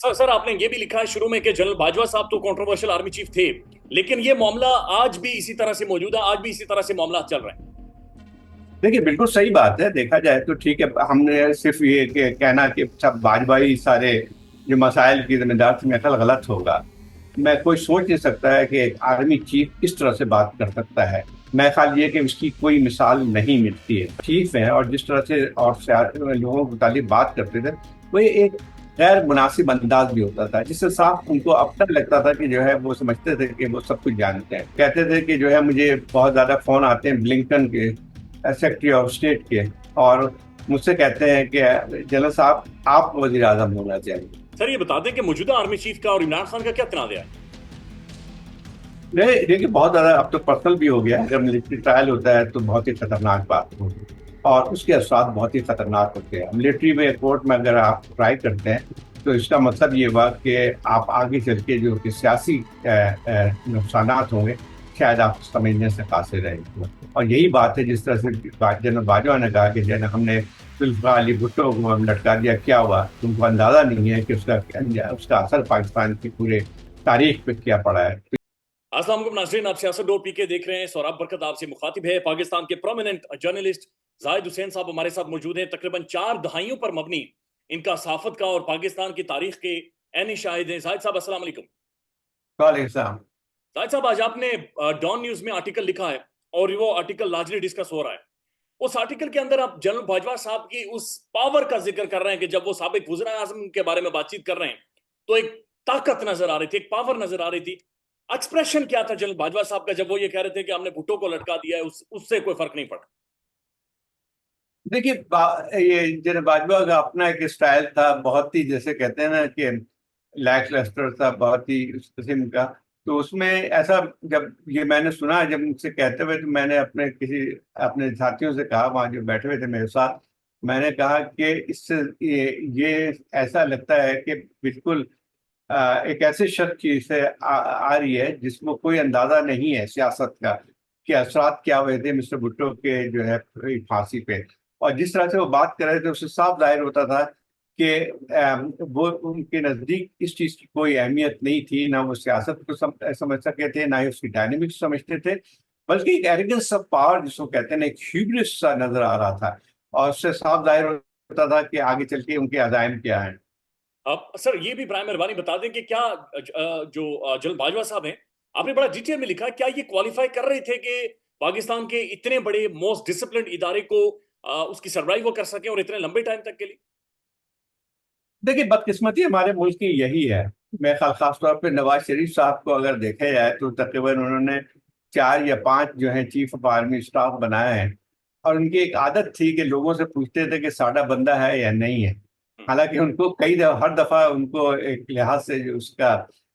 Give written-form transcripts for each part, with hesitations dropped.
Sir sir आपने ये भी लिखा है शुरू में कि जनरल बाजवा साहब तो कंट्रोवर्शियल आर्मी चीफ थे, लेकिन ये मामला आज भी इसी तरह से मौजूद है, आज भी इसी तरह से मामला चल रहे हैं। देखिए, बिल्कुल सही बात है। देखा जाए तो ठीक है, हमने सिर्फ ये कहना कि सब भाजपाई सारे जो मसाइल की जिम्मेदार थे, मेरा ख्याल गलत होगा। मैं कोई सोच नहीं सकता है कि एक आर्मी चीफ इस तरह से बात कर सकता है। मैं ख्याल ये कि उसकी कोई मिसाल नहीं मिलती है। चीफ है और जिस तरह से और लोगों के मुतालिक बात करते थे, वो एक गैर मुनासिब अंदाज भी होता था, जिससे साफ उनको अब तक लगता था कि जो है वो समझते थे कि वो सब कुछ जानते हैं। कहते थे कि जो है मुझे बहुत ज्यादा फोन आते हैं ब्लिंकन के, सेक्रेटरी ऑफ स्टेट के, और मुझसे कहते हैं कि जनरल साहब आप वजीर आजम होना चाहिए। सर ये बता दें कि मौजूदा आर्मी चीफ का और इमरान खान का क्या तनाज़ है? नहीं, देखिए, बहुत ज्यादा अब तो पर्सनल भी हो गया है। जब मिलिट्री ट्रायल होता है तो बहुत ही खतरनाक बात होती है और उसके असर बहुत ही खतरनाक होते हैं। मिलिट्री में कोर्ट में अगर आप ट्राई करते हैं तो इसका मतलब ये हुआ कि आप आगे चल के जो कि सियासी नुकसानात होंगे, शायद आप समझने से कासिर रहेंगे। और यही बात है, जिस तरह से जनरल बाजवा ने कहा कि जन हमने जुल्फ़िकार अली भुट्टो को हम लटका दिया, क्या हुआ? तुमको अंदाजा नहीं है कि उसका असर पाकिस्तान की पूरे तारीख पे क्या पड़ा है। अस्सलाम वालेकुम नाज़रीन, आप सियासत डोर पीके देख रहे हैं। सौरभ बरकत आपसे मुखातिब है। पाकिस्तान के प्रोमिनेंट जर्नलिस्ट जाहिद हुसैन साहब हमारे साथ मौजूद हैं। तकरीबन 4 दहाइयों पर मबनी इनका सहाफत का और पाकिस्तान की तारीख के ऐनी शाहिद हैं। जाहिद साहब अस्सलाम वालेकुम। वालेकुम। जाहिद साहब, आज आपने डॉन न्यूज में आर्टिकल लिखा है और वो आर्टिकल लार्जली डिस्कस हो रहा है। उस आर्टिकल के अंदर आप जनरल बाजवा साहब की उस पावर का जिक्र कर रहे हैं कि जब वो साबिक वज़ीर आज़म के बारे में बातचीत कर रहे हैं तो एक ताकत नजर आ रही थी, एक पावर नजर आ रही थी। एक्सप्रेशन क्या था जनरल बाजवा साहब का जब वो ये कह रहे थे कि हमने भुट्टो को लटका दिया है, उससे कोई फर्क नहीं पड़ा? देखिए, ये जन बाजवा का अपना एक स्टाइल था, बहुत ही जैसे कहते हैं ना कि लैक लस्टर था, बहुत ही उस किस्म का। तो उसमें ऐसा, जब ये मैंने सुना, जब मुझसे कहते हुए, तो मैंने अपने साथियों से कहा, वहाँ जो बैठे हुए थे मेरे साथ, मैंने कहा कि इससे ये ऐसा लगता है कि बिल्कुल एक ऐसे शख्स की से आ रही है जिसको कोई अंदाजा नहीं है सियासत का कि असरात क्या हुए थे मिस्टर भुट्टो के जो है फांसी पे। और जिस तरह से वो बात कर रहे थे, उससे साफ जाहिर होता था कि वो उनके नजदीक इस चीज की कोई अहमियत नहीं थी। ना वो सियासत को समझ सके थे, ना ही उसकी डायनेमिक्स समझते थे, बल्कि एक एरोगेंस ऑफ पावर जिसको कहते हैं ना, एक ह्यूब्रिस सा नजर आ रहा था। और उससे साफ जाहिर होता था कि आगे चल के उनके अजायम क्या है। अब सर ये भी प्राइम मेहरबानी बता दें कि क्या जो जनरल बाजवा साहब हैं, आपने बड़ा डिटेल में लिखा, क्या ये क्वालिफाई कर रहे थे कि पाकिस्तान के इतने बड़े मोस्ट डिसिप्लिन्ड इदारे को उसकी सरबराही वो कर सके और इतने लंबे टाइम तक के लिए? देखिए, बदकिस्मती हमारे मुल्क की यही है। मैं खास तौर पे नवाज शरीफ साहब को अगर देखा जाए तो तकरीबन उन्होंने 4 या 5 जो है चीफ ऑफ आर्मी स्टाफ बनाए हैं। और उनकी एक आदत थी कि लोगों से पूछते थे कि साडा बंदा है या नहीं है। हालांकि उनको हर दफा उनको एक लिहाज से जो उसका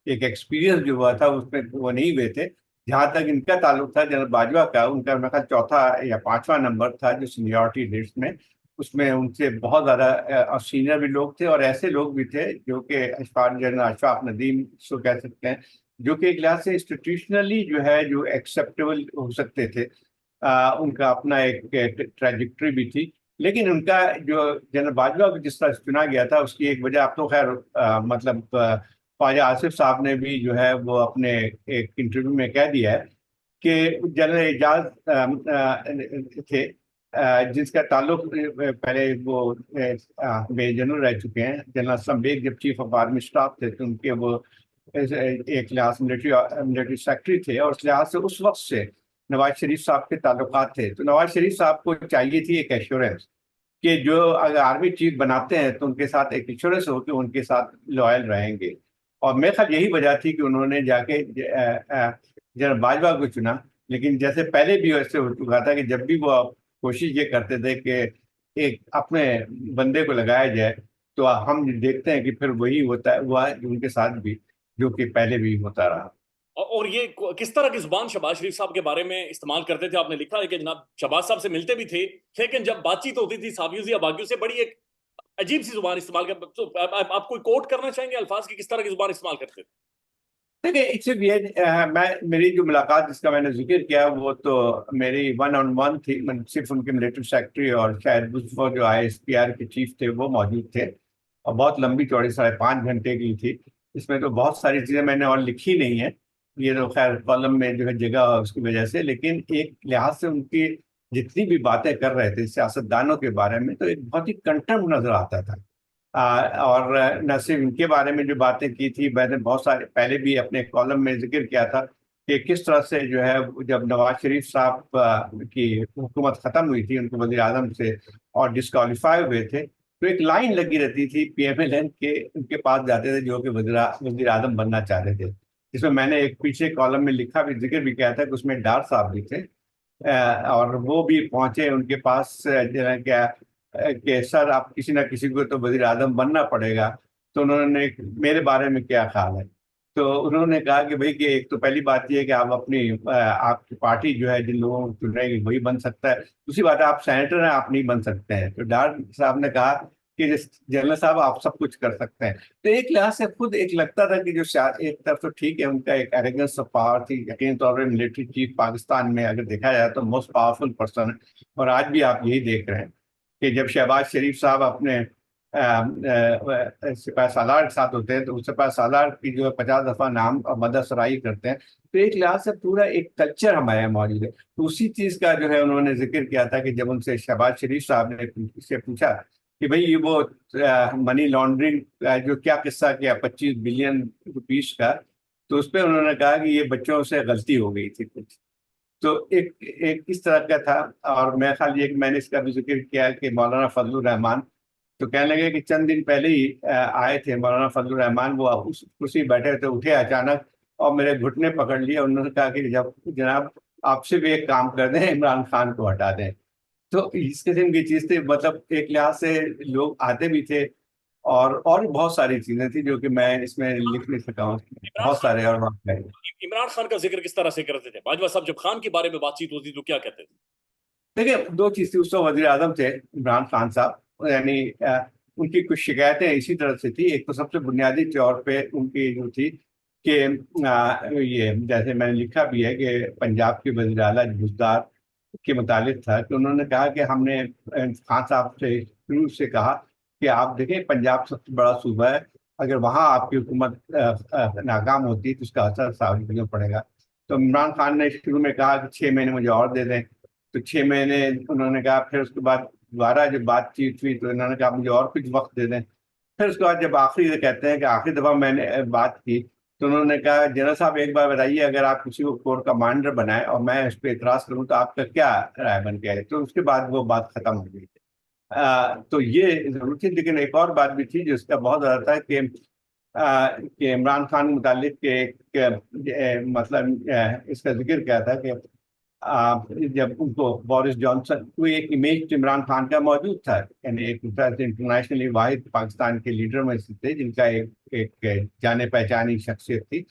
एक एक्सपीरियंस जो हुआ था उसमें वो नहीं हुए थे। जहां तक इनका ताल्लुक था जनरल बाजवा का, उनका मेरे ख्याल चौथा या पांचवा नंबर था जो सीनियरिटी लिस्ट में। उसमें उनसे बहुत ज्यादा सीनियर भी लोग थे और ऐसे लोग भी थे जो कि जनरल अशफाक नदीम इसको कह सकते हैं, जो कि एक लिहाज से इंस्टीट्यूशनली जो है जो एक्सेप्टेबल हो सकते थे। उनका अपना एक ट्रैजेक्टरी भी थी। लेकिन उनका जो जनरल बाजवा को जिस तरह से चुना गया था, उसकी एक वजह, आप तो खैर मतलब ख्वाजा आसिफ साहब ने भी जो है वो अपने एक इंटरव्यू में कह दिया है कि जनरल एजाज थे, जिसका ताल्लुक पहले वो मेजर जनरल रह चुके हैं। जनरल असलम बेग जब चीफ ऑफ आर्मी स्टाफ थे तो उनके वो एक लिहाज मिलिट्री सेक्रेटरी थे, और उस लिहाज से उस वक्त से नवाज शरीफ साहब के ताल्लुकात थे। तो नवाज शरीफ साहब को चाहिए थी एक एश्योरेंस कि जो अगर आर्मी चीफ बनाते हैं तो उनके साथ एक एश्योरेंस हो कि उनके साथ लॉयल रहेंगे। और मेरे ख्याल यही वजह थी कि उन्होंने जाके जनरल बाजवा को चुना। लेकिन जैसे पहले भी ऐसे हो चुका था कि जब भी वो कोशिश ये करते थे कि एक अपने बंदे को लगाया जाए, तो हम देखते हैं कि फिर वही होता है, हुआ उनके साथ भी, जो कि पहले भी होता रहा। और ये किस तरह की जुबान शहबाज शरीफ साहब के बारे में इस्तेमाल करते थे? आपने लिखा है कि जनाब शहबाज साहब से मिलते भी थे, लेकिन जब बातचीत होती थी साबियों या बागियों से बड़ी एक अजीब सी जुबान इस्तेमाल कर, तो आप कोई कोट करना चाहेंगे अल्फाज की, किस तरह की जुबान इस्तेमाल करते थे? देखिए, सिर्फ ये मेरी जो मुलाकात जिसका मैंने जिक्र किया वो तो मेरी वन ऑन वन थी। सिर्फ उनके मिलिट्री सेक्रेटरी और शायद उस वक्त जो ISPR के चीफ थे वो मौजूद थे। और बहुत लंबी चौड़ी 5.5 घंटे की थी। इसमें तो बहुत सारी चीजें मैंने और लिखी नहीं है, ये तो खैर कॉलम में जो है जगह है उसकी वजह से, लेकिन एक लिहाज से उनकी जितनी भी बातें कर रहे थे सियासतदानों के बारे में, तो एक बहुत ही कंटेम्प्ट नजर आता था। और न सिर्फ इनके बारे में जो बातें की थी, मैंने बहुत सारे पहले भी अपने कॉलम में जिक्र किया था कि किस तरह से जो है जब नवाज शरीफ साहब की हुकूमत खत्म हुई थी उनको वजीर आजम से और डिस्क्वालीफाई हुए थे, तो एक लाइन लगी रहती थी पीएमएलएन के उनके पास जाते थे जो कि वजीर आजम बनना चाहते थे। इसमें मैंने एक पीछे कॉलम में लिखा भी, जिक्र भी किया था कि उसमें डार साहब भी थे। और वो भी पहुंचे उनके पास, जो है क्या कि सर आप किसी ना किसी को तो वजीर आजम बनना पड़ेगा, तो उन्होंने मेरे बारे में क्या ख्याल है। तो उन्होंने कहा कि भाई कि एक तो पहली बात यह है कि आप अपनी आपकी पार्टी जो है जिन लोगों को चुनेगी वही बन सकता है, दूसरी बात है आप सेनेटर हैं, आप नहीं बन सकते हैं। तो डार साहब ने कहा कि जनरल साहब आप सब कुछ कर सकते हैं। तो एक लिहाज से खुद एक लगता था कि जो एक तरफ तो ठीक है उनका एक एरोगेंस ऑफ पावर थी, यकीन तौर पर मिलिट्री चीफ पाकिस्तान में अगर देखा जाए तो मोस्ट पावरफुल पर्सन है। और आज भी आप यही देख रहे हैं कि जब शहबाज शरीफ साहब अपने सिपह सालार के साथ होते हैं तो सिपह सालार की जो है 50 दफा नाम और मददसराई करते हैं। तो एक लिहाज से पूरा एक कल्चर हमारे यहाँ मौजूद है। तो उसी चीज का जो है उन्होंने जिक्र किया था कि जब उनसे शहबाज शरीफ साहब ने इससे पूछा कि भाई ये वो मनी लॉन्ड्रिंग का जो क्या किस्सा किया 25 बिलियन रुपीस का, तो उस पर उन्होंने कहा कि ये बच्चों से गलती हो गई थी कुछ। तो एक एक इस तरह का था। और मैं ख्याल ये कि मैंने इसका भी जिक्र किया कि मौलाना फजलुर रहमान, तो कहने लगे कि चंद दिन पहले ही आए थे मौलाना फजलुर रहमान, वो उस कुर्सी बैठे थे, उठे अचानक और मेरे घुटने पकड़ लिए। उन्होंने कहा कि जब जनाब आपसे भी एक काम कर दें, इमरान खान को हटा दें। तो इस किस्म की चीज थी, मतलब एक लिहाज से लोग आते भी थे। और भी बहुत सारी चीजें थी जो कि मैं इसमें लिख नहीं सका हूँ, इमरान बहुत खान सारे और वाक़या। इमरान खान का जिक्र किस तरह से करते थे बाजवा साहब? जब खान के बारे में बातचीत होती तो क्या कहते थे? देखिए दो चीज थी, उस वक्त वजीर आजम थे इमरान खान साहब, यानी उनकी कुछ शिकायतें इसी तरह से थी। एक तो सबसे बुनियादी तौर पे उनकी जो थी कि ये जैसे मैंने लिखा भी है कि पंजाब के वज़ीर आला बुज़दार के मुतालिक था कि उन्होंने कहा कि हमने खान साहब से शुरू से कहा कि आप देखें पंजाब सबसे बड़ा सूबा है, अगर वहाँ आपकी हुकूमत नाकाम होती है तो उसका असर साबित पड़ेगा। तो इमरान खान ने शुरू में कहा कि 6 महीने मुझे और दे दें, तो 6 महीने उन्होंने कहा। फिर उसके बाद दोबारा जब बातचीत हुई तो इन्होंने कहा मुझे और कुछ वक्त दे दें। फिर उसके बाद जब आखिरी कहते हैं कि आखिरी दफा मैंने बात की तो उन्होंने कहा जनरल साहब एक बार बताइए, अगर आप किसी को कोर कमांडर बनाए और मैं उस पर इतराज करूं तो आपका क्या राय बन के आए। तो उसके बाद वो बात खत्म हो गई। तो ये जरूर थी, लेकिन एक और बात भी थी जिसका बहुत ज्यादा था कि इमरान खान मुतालिक के मतलब इसका जिक्र क्या था कि जब उनको बोरिस जॉनसन कोई एक इमेज तो इमरान खान का मौजूद था, यानी एक इंटरनेशनली वाहिद पाकिस्तान के लीडर में से थे जिनका एक जाने पहचानी शख्सियत थी,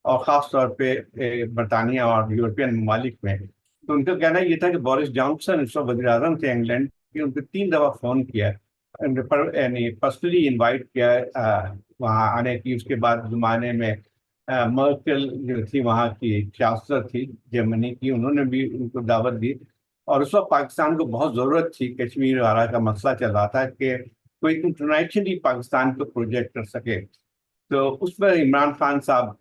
और ख़ास तौर पे बरतानिया और यूरोपियन ममालिक में। तो उनका कहना ये था कि बोरिस जॉनसन इस वक्त वज़ीर आज़म थे इंग्लैंड के, उनको 3 दफ़ा फ़ोन किया, यानी पर्सनली इन्वाइट किया वहाँ आने की। उसके बाद ज़माने में मर्केल जो थी वहाँ की चांसलर थी जर्मनी की, उन्होंने भी उनको दावत दी। और उस वक्त पाकिस्तान को बहुत ज़रूरत थी, कश्मीर वगैरह का मसला चल रहा था कि कोई इंटरनेशनली पाकिस्तान को प्रोजेक्ट कर सके। तो उस पर इमरान खान साहब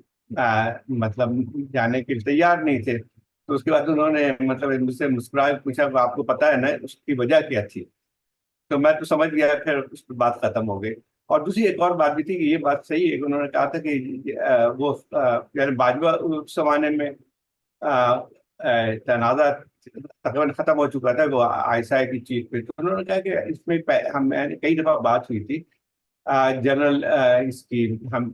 मतलब जाने के लिए तैयार नहीं थे। तो उसके बाद उन्होंने मतलब मुझसे मुस्कुरा के पूछा कि आपको पता है ना उसकी वजह क्या थी। तो मैं तो समझ गया, फिर उस पर बात खत्म हो गई। और दूसरी एक और बात भी थी कि ये बात सही है कि उन्होंने कहा था कि वो यानी बाजवा उस जमाने में तनाज़ा तकरीबन खत्म हो चुका था वो आईएसआई की चीफ पे। तो उन्होंने कहा कि इसमें हम कई दफा बात हुई थी जनरल इसकी हम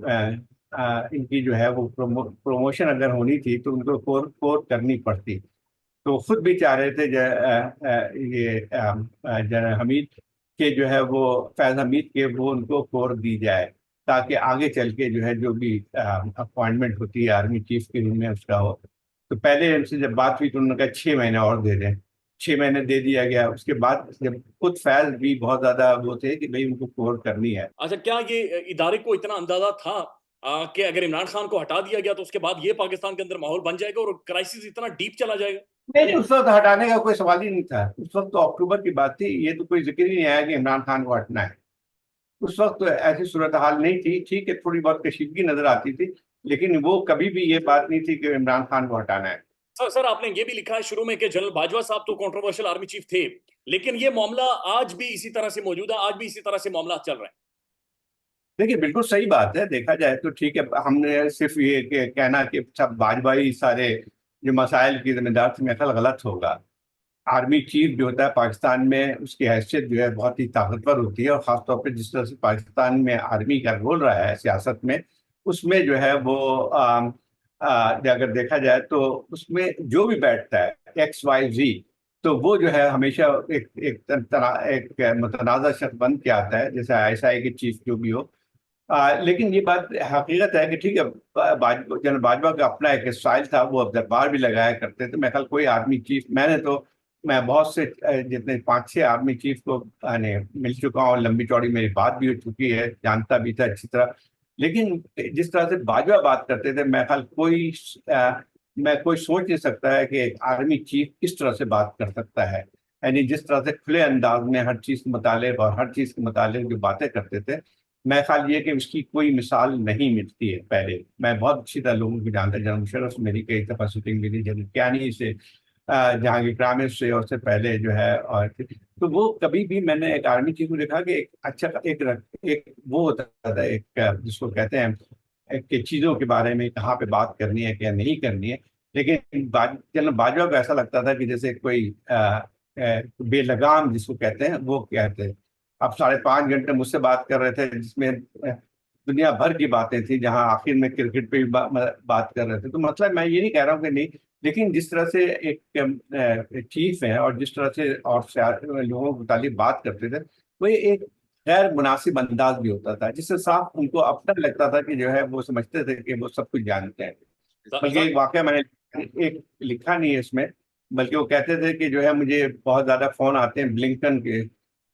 इनकी जो है वो प्रमोशन अगर होनी थी तो उनको कोर कोर करनी पड़ती। तो खुद भी चाह रहे थे ये जनरल हमीद के जो है वो फैज हमीद के वो उनको कोर दी जाए, ताकि आगे चल के जो है जो भी अपॉइंटमेंट होती है आर्मी चीफ के रूम में उसका हो। तो पहले उनसे जब बात हुई तो उन्होंने कहा 6 महीने और दे दें। 6 महीने दे दिया गया। उसके बाद जब खुद फैज भी बहुत ज्यादा वो थे कि भाई उनको कोर करनी है। अच्छा, क्या ये इदारे को इतना अंदाजा था कि अगर इमरान खान को हटा दिया गया तो उसके बाद ये पाकिस्तान के अंदर माहौल बन जाएगा और क्राइसिस इतना डीप चला जाएगा? नहीं नहीं, उस वक्त हटाने का कोई सवाल ही नहीं था। उस वक्त तो अक्टूबर की बात थी, ये तो कोई जिक्र ही नहीं आया कि इमरान खान को हटना है। उस वक्त तो ऐसी सूरत हाल नहीं थी, ठीक है थोड़ी बहुत कशीदगी नजर आती थी, लेकिन वो कभी भी ये बात नहीं थी कि इमरान खान को हटाना है। सर सर, आपने ये भी लिखा है शुरू में कि जनरल बाजवा साहब तो कंट्रोवर्शियल आर्मी चीफ थे, लेकिन ये मामला आज भी इसी तरह से मौजूद है, आज भी इसी तरह से मामला चल रहे हैं। देखिए बिल्कुल सही बात है, देखा जाए तो ठीक है, हमने सिर्फ ये कहना कि सब बाजवाई सारे जो मसाइल की जिम्मेदार थे, मेरा ख्याल गलत होगा। आर्मी चीफ जो होता है पाकिस्तान में, उसकी हैसियत जो है बहुत ही ताकतवर होती है, और खासतौर पे जिस तरह से पाकिस्तान में आर्मी का रोल रहा है सियासत में, उसमें जो है वो अगर देखा जाए तो उसमें जो भी बैठता है XYZ, तो वो जो है हमेशा एक मुतनाज़ा शख्स बन के आता है, जैसे ISI के चीफ जो भी हो। लेकिन ये बात हकीकत है कि ठीक है, जनरल बाजवा का अपना एक स्टाइल था, वो अब दरबार भी लगाया करते थे। मैं कल कोई आर्मी चीफ, मैं बहुत से जितने 5-6 आर्मी चीफ को मिल चुका हूँ, लंबी चौड़ी मेरी बात भी हो चुकी है, जानता भी था अच्छी तरह। लेकिन जिस तरह से बाजवा बात करते थे, मैं कोई सोच नहीं सकता है कि एक आर्मी चीफ किस तरह से बात कर सकता है। यानी जिस तरह से खुले अंदाज में हर चीज के मुतालिक और हर चीज के मुतालिक जो बातें करते थे, मैं ख्याल ये कि उसकी कोई मिसाल नहीं मिलती है। पहले मैं बहुत अच्छी तरह लोगों को जानता, जनरल मुशर्रफ से मेरी कई दफा शूटिंग मिली, जनरल कियानी से, जहांगीर ग्रामीण से, और से पहले जो है, और तो वो कभी भी मैंने एक आर्मी चीफ को देखा कि एक अच्छा एक वो होता था, एक जिसको कहते हैं कि चीजों के बारे में कहाँ पे बात करनी है क्या नहीं करनी है। लेकिन जनरल बाजवा को ऐसा लगता था कि जैसे कोई बेलगाम जिसको कहते हैं वो कहते हैं। अब 5.5 घंटे मुझसे बात कर रहे थे, जिसमें दुनिया भर की बातें थी, जहां आखिर में क्रिकेट पे भी बात कर रहे थे। तो मतलब मैं ये नहीं कह रहा हूँ कि नहीं, लेकिन जिस तरह से एक चीफ है और जिस तरह से और लोगों के मुतालिक बात करते थे, वो एक गैर मुनासिब अंदाज भी होता था, जिससे साफ उनको अपना लगता था कि जो है वो समझते थे कि वो सब कुछ जानते हैं। बल्कि सर एक वाकया मैंने एक लिखा नहीं है इसमें, बल्कि वो कहते थे कि जो है मुझे बहुत ज्यादा फोन आते हैं ब्लिंकन के,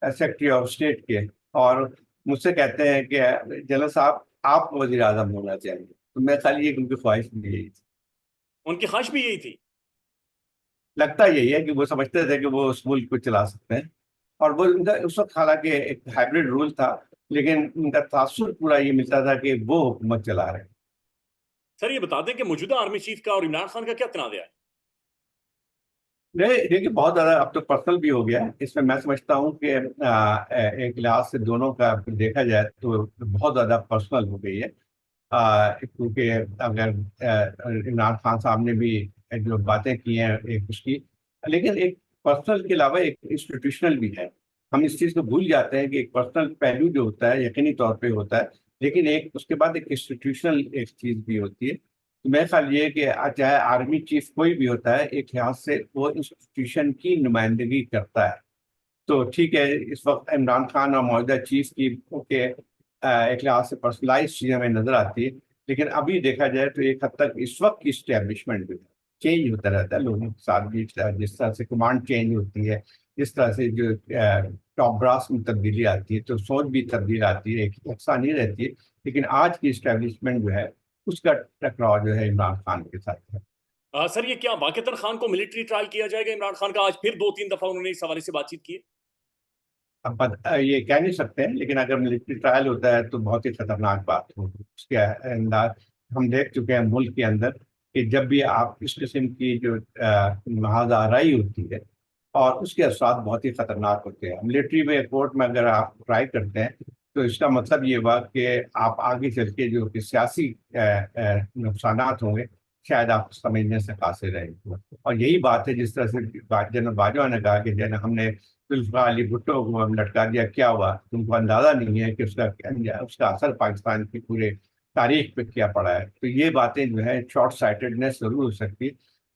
सेक्रेटरी ऑफ स्टेट के, और मुझसे कहते हैं कि जनरल साहब आप वजीर आजम होना चाहिए। तो मैं खाली एक उनकी ख्वाहिश भी यही थी। उनकी ख्वाहिश भी यही थी। लगता यही है कि वो समझते थे कि वो उस मुल्क को चला सकते हैं, और वो उनका उस वक्त हालांकि एक हाइब्रिड रूल था, लेकिन उनका तासुर पूरा ये मिलता था कि वो हुकूमत चला रहे हैं। सर ये बता दें कि मौजूदा आर्मी चीफ का और इमरान खान का क्या तनाज़ा है? नहीं देखिए, बहुत ज्यादा अब तो पर्सनल भी हो गया है इसमें। मैं समझता हूँ कि एक लिहाज से दोनों का देखा जाए तो बहुत ज्यादा पर्सनल हो गई है। क्योंकि अगर इमरान खान साहब ने भी जो बातें की हैं एक उसकी, लेकिन एक पर्सनल के अलावा एक इंस्टीट्यूशनल भी है। हम इस चीज़ को भूल जाते हैं कि एक पर्सनल पहलू जो होता है यकीनी तौर पे होता है, लेकिन एक उसके बाद एक इंस्टीट्यूशनल एक चीज़ भी होती है। तो मेरा ख्याल ये है कि चाहे आर्मी चीफ कोई भी होता है, एक लिहाज से वो इंस्टीट्यूशन की नुमाइंदगी करता है। तो ठीक है, इस वक्त इमरान खान और मौजूदा चीफ की के एक लिहाज से पर्सनलाइज चीज़ हमें नजर आती है, लेकिन अभी देखा जाए तो एक हद तक इस वक्त की स्टैब्लिशमेंट भी चेंज होता रहता है लोगों के साथ भी। जिस तरह से कमांड चेंज होती है, जिस तरह से जो टॉप ब्रास में तब्दीली आती है, तो सोच भी तब्दील आती है, एक यकसा नहीं रहती है। लेकिन आज की स्टैब्लिशमेंट जो है, उसका टकराव जो है इमरान खान के साथ है। सर ये क्या वाक़तन खान को मिलिट्री ट्रायल किया जाएगा इमरान खान का? आज फिर 2-3 दफा उन्होंने इस हवाले से बातचीत की है। अब ये कह नहीं सकते हैं, लेकिन अगर मिलिट्री ट्रायल होता है तो बहुत ही खतरनाक बात होगी। उसके अंदाज हम देख चुके हैं मुल्क के अंदर, कि जब भी आप इस किस्म की जो महाज आराई होती है, और उसके असरात बहुत ही खतरनाक होते हैं। मिलिट्री में कोर्ट में अगर आप ट्राई करते हैं, तो इसका मतलब ये हुआ कि आप आगे चल के जो कि सियासी नुकसान होंगे, शायद आप समझने से कासिर रहेंगे। और यही बात है, जिस तरह से जनरल बाजवा ने कहा कि जन हमने जुल्फ़िकार अली भुट्टो को हम लटका दिया, क्या हुआ? तुमको अंदाजा नहीं है कि उसका असर पाकिस्तान की पूरे तारीख पे क्या पड़ा है। तो ये बातें जो है शॉर्ट साइटेडनेस जरूर हो सकती है,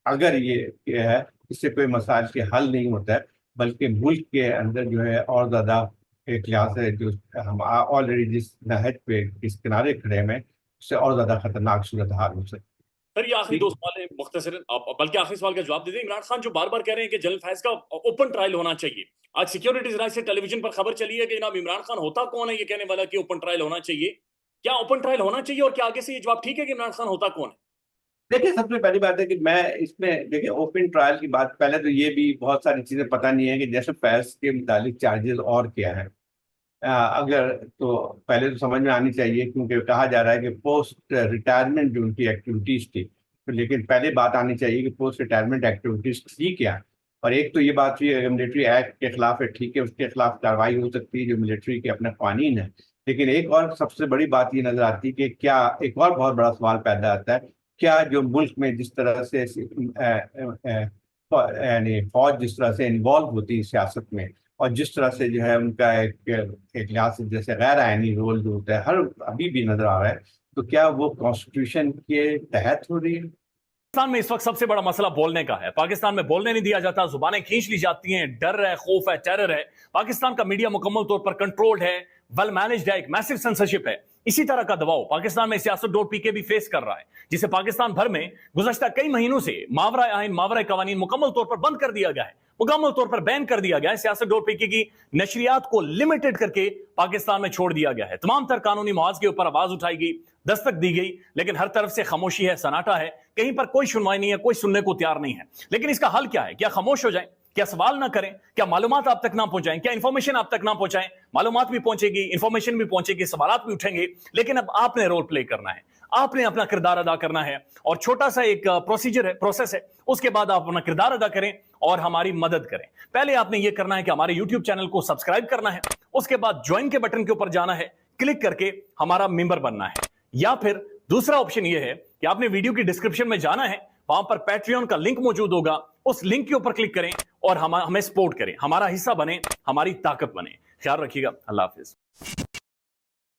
अगर ये है, इससे कोई मसाइल के हल नहीं होता है, बल्कि मुल्क के अंदर जो है और ज्यादा एक लिहाज से जो हम ऑलरेडी जिस नहज पे इस किनारे खड़े हैं, उससे और ज्यादा खतरनाक सूरत हाल हो सकती सर ये आखिरी है। दो सवाल है मुख्तसरन, आप बल्कि आखिरी सवाल का जवाब दे दें। इमरान खान जो बार बार कह रहे हैं कि जनरल फैज का ओपन ट्रायल होना चाहिए, आज सिक्योरिटीज राइट से टेलीविजन पर खबर चली है कि जनाब इमरान खान होता कौन है ये कहने वाला कि ओपन ट्रायल होना चाहिए। क्या ओपन ट्रायल होना चाहिए, और क्या आगे से ये जवाब ठीक है कि इमरान खान होता कौन है? देखिए, सबसे पहली बात है कि मैं इसमें देखिए ओपन ट्रायल की बात, पहले तो ये भी बहुत सारी चीजें पता नहीं है कि जैसे फैज के मुतालिक चार्जेस और क्या है। अगर तो पहले तो समझ में आनी चाहिए, क्योंकि कहा जा रहा है कि पोस्ट रिटायरमेंट जो उनकी एक्टिविटीज थी, तो लेकिन पहले बात आनी चाहिए कि पोस्ट रिटायरमेंट एक्टिविटीज थी क्या। और एक तो ये बात हुई, अगर मिलिट्री एक्ट के खिलाफ है, ठीक है, उसके खिलाफ कार्रवाई हो सकती है जो मिलिट्री के अपने कानून है। लेकिन एक और सबसे बड़ी बात ये नजर आती है कि क्या, एक और बहुत बड़ा सवाल पैदा आता है, क्या जो मुल्क में जिस तरह से यानी फौज जिस तरह से इन्वॉल्व होती है सियासत में, और जिस तरह से जो है उनका एक लिहाज से जैसे गैर आईनी रोल जो होता है हर अभी भी नजर आ रहा है, तो क्या वो कॉन्स्टिट्यूशन के तहत हो रही है? पाकिस्तान में इस वक्त सबसे बड़ा मसला बोलने का है। पाकिस्तान में बोलने नहीं दिया जाता, जुबानें खींच ली जाती हैं, डर है, खौफ है, टेरर है। पाकिस्तान का मीडिया मुकम्मल तौर पर कंट्रोल्ड है, वेल मैनेज्ड है, एक मैसिव सेंसरशिप है। इसी तरह का दबाव पाकिस्तान में siyaset.pk भी फेस कर रहा है, जिसे पाकिस्तान भर में गुज़श्ता कई महीनों से मावरा आइन, मावरा कवानीन मुकम्मल तौर पर बंद कर दिया गया है, मुकम्मल तौर पर बैन कर दिया गया है। siyaset.pk की नशरियात को लिमिटेड करके पाकिस्तान में छोड़ दिया गया है। तमाम तर कानूनी मुआवजे के ऊपर आवाज उठाई गई, दस्तक दी गई, लेकिन हर तरफ से खामोशी है, सन्नाटा है, कहीं पर कोई सुनवाई नहीं है, कोई सुनने को तैयार नहीं है। लेकिन इसका हल क्या है? क्या खामोश हो जाए? क्या सवाल ना करें? क्या मालूमात आप तक ना पहुंचाएं? क्या इंफॉर्मेशन आप तक ना पहुंचाएं? मालूमात भी पहुंचेगी, इंफॉर्मेशन भी पहुंचेगी, सवालात भी उठेंगे, लेकिन अब आपने रोल प्ले करना है, आपने अपना किरदार अदा करना है। और छोटा सा एक प्रोसीजर है, प्रोसेस है, उसके बाद आप अपना किरदार अदा करें और हमारी मदद करें। पहले आपने यह करना है कि हमारे यूट्यूब चैनल को सब्सक्राइब करना है, उसके बाद ज्वाइन के बटन के ऊपर जाना है, क्लिक करके हमारा मेंबर बनना है। या फिर दूसरा ऑप्शन यह है कि आपने वीडियो की डिस्क्रिप्शन में जाना है, वहां पर पैट्रियन का लिंक मौजूद होगा, उस लिंक के ऊपर क्लिक करें और हमें सपोर्ट करें, हमारा हिस्सा बने, हमारी ताकत बने। ख्याल रखिएगा। अल्लाह हाफिज।